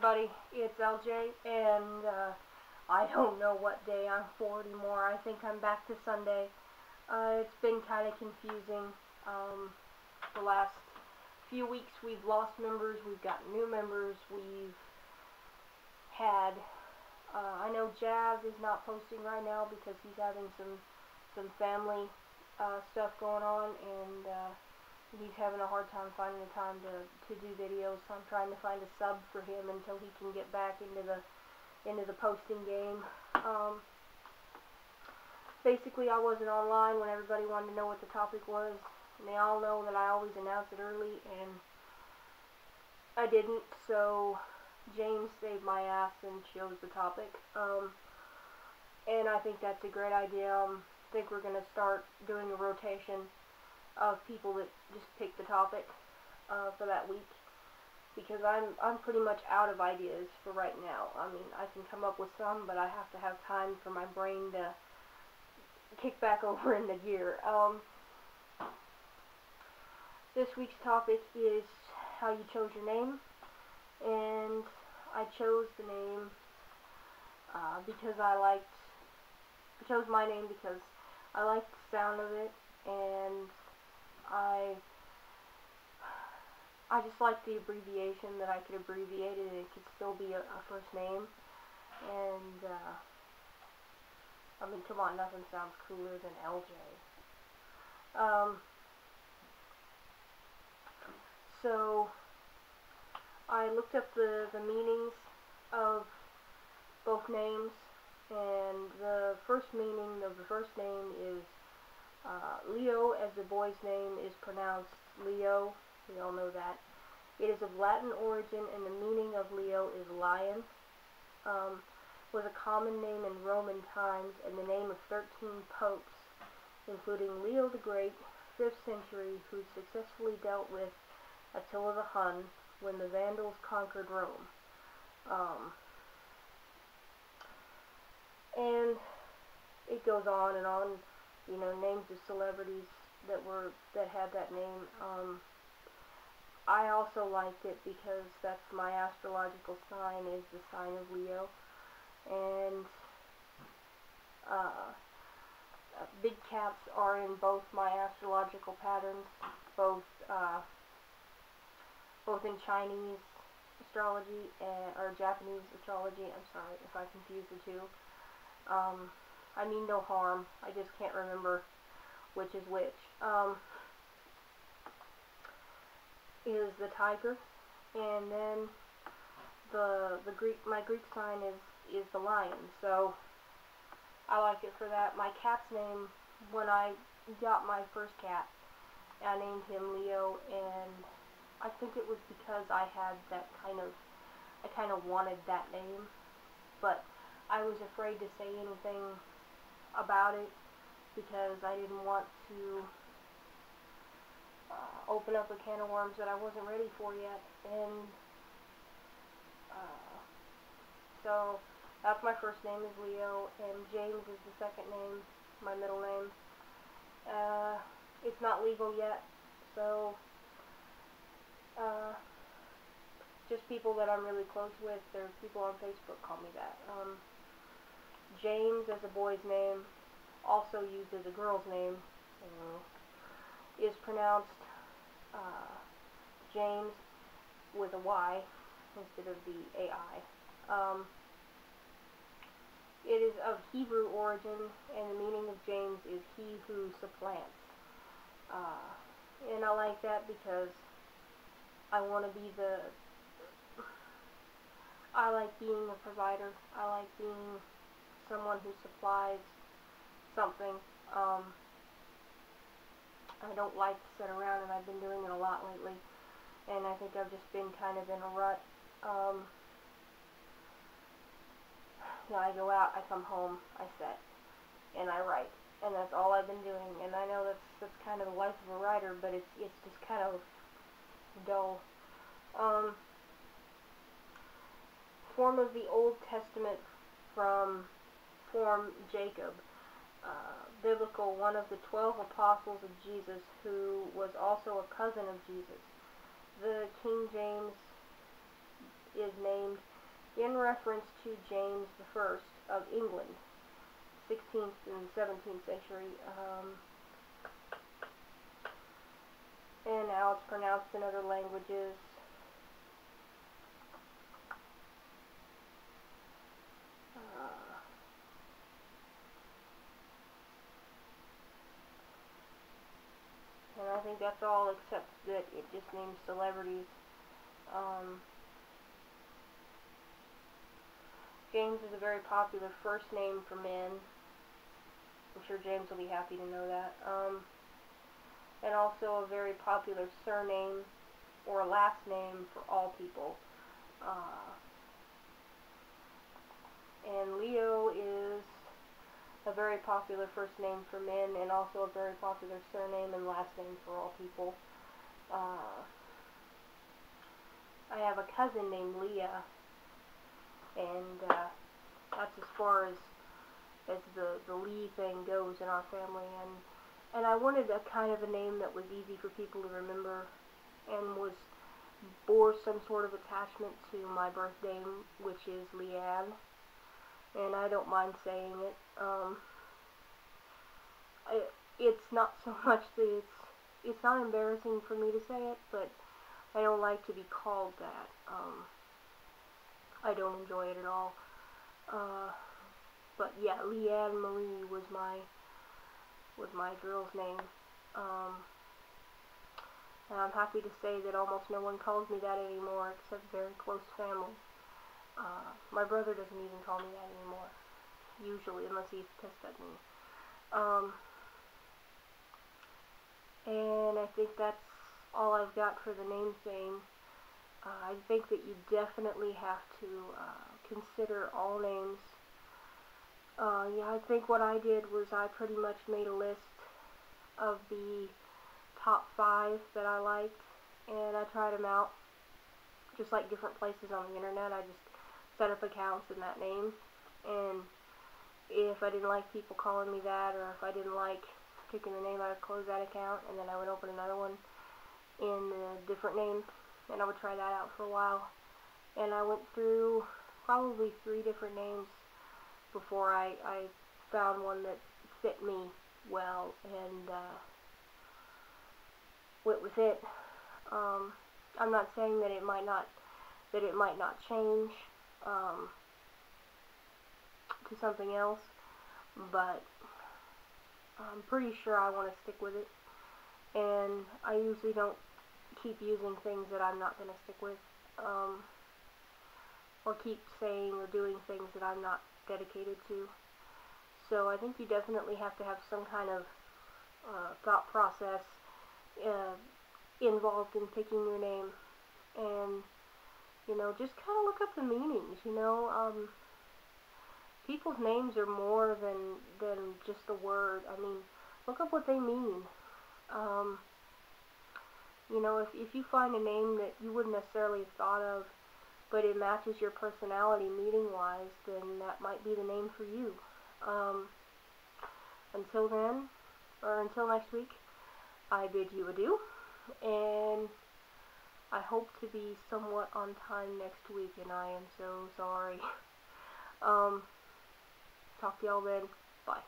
everybody, it's LJ, and I don't know what day I'm for anymore. I think I'm back to Sunday. It's been kind of confusing. The last few weeks we've lost members, we've got new members, we've had, I know Jazz is not posting right now because he's having some family stuff going on, and he's having a hard time finding the time to do videos, so I'm trying to find a sub for him until he can get back into the posting game. Basically, I wasn't online when everybody wanted to know what the topic was, and they all know that I always announce it early, and I didn't, so James saved my ass and chose the topic, and I think that's a great idea. I think we're going to start doing a rotation of people that just pick the topic for that week, because I'm pretty much out of ideas for right now. I mean, I can come up with some, but I have to have time for my brain to kick back over into gear. This week's topic is how you chose your name, and I chose the name because I chose my name because I liked the sound of it, and I just like the abbreviation, that I could abbreviate it and it could still be a first name. And I mean, come on, nothing sounds cooler than LJ. So I looked up the meanings of both names, and the first meaning of the first name is Leo, as the boy's name is pronounced Leo. We all know that. It is of Latin origin, and the meaning of Leo is lion. Was a common name in Roman times, and the name of 13 popes, including Leo the Great, 5th century, who successfully dealt with Attila the Hun when the Vandals conquered Rome. And it goes on and on. You know, names of celebrities that had that name. I also liked it because that's my astrological sign, is the sign of Leo, and big cats are in both my astrological patterns, both in Chinese astrology or Japanese astrology. I'm sorry if I confuse the two. I mean no harm, I just can't remember which is which. Is the tiger, and then my Greek sign is the lion. So I like it for that. My cat's name, when I got my first cat, I named him Leo, and I think it was because I kind of wanted that name, but I was afraid to say anything about it because I didn't want to open up a can of worms that I wasn't ready for yet. And so that's my first name, is Leo, and James is the second name, my middle name. It's not legal yet, so just people that I'm really close with, there's people on Facebook call me that. James as a boy's name, also used as a girl's name, is pronounced James with a Y instead of the AI. It is of Hebrew origin, and the meaning of James is he who supplants. And I like that because I want to be I like being a provider. I like being someone who supplies something. I don't like to sit around, and I've been doing it a lot lately, and I think I've just been kind of in a rut. You know, I go out, I come home, I sit, and I write, and that's all I've been doing. And I know that's kind of the life of a writer, but it's just kind of dull. Form of the Old Testament from Jacob. Biblical, one of the 12 apostles of Jesus, who was also a cousin of Jesus. The King James is named in reference to James I of England, 16th and 17th century. And how it's pronounced in other languages. And I think that's all, except that it just names celebrities. James is a very popular first name for men. I'm sure James will be happy to know that. And also a very popular surname or last name for all people. And Leo is a very popular first name for men, and also a very popular surname and last name for all people. I have a cousin named Leah, and that's as far as the Lee thing goes in our family. And I wanted a kind of a name that was easy for people to remember and bore some sort of attachment to my birth name, which is Leanne. And I don't mind saying it. It's not so much that it's not embarrassing for me to say it, but I don't like to be called that. I don't enjoy it at all. But yeah, Leanne Marie was my girl's name. And I'm happy to say that almost no one calls me that anymore, except very close family. My brother doesn't even call me that anymore, usually, unless he's pissed at me. And I think that's all I've got for the name thing. I think that you definitely have to consider all names. Yeah, I think what I did was I pretty much made a list of the top 5 that I liked, and I tried them out, just like different places on the internet. I just set up accounts in that name, and if I didn't like people calling me that, or if I didn't like picking the name, I would close that account, and then I would open another one in a different name, and I would try that out for a while. And I went through probably 3 different names before I found one that fit me well, and went with it. I'm not saying that it might not change to something else, but I'm pretty sure I want to stick with it. And I usually don't keep using things that I'm not going to stick with, or keep saying or doing things that I'm not dedicated to. So I think you definitely have to have some kind of thought process involved in picking your name, and just kind of look up the meanings. People's names are more than just a word. I mean, look up what they mean. If you find a name that you wouldn't necessarily have thought of, but it matches your personality meaning-wise, then that might be the name for you. Until then, or until next week, I bid you adieu, and I hope to be somewhat on time next week, and I am so sorry. Talk to y'all then. Bye.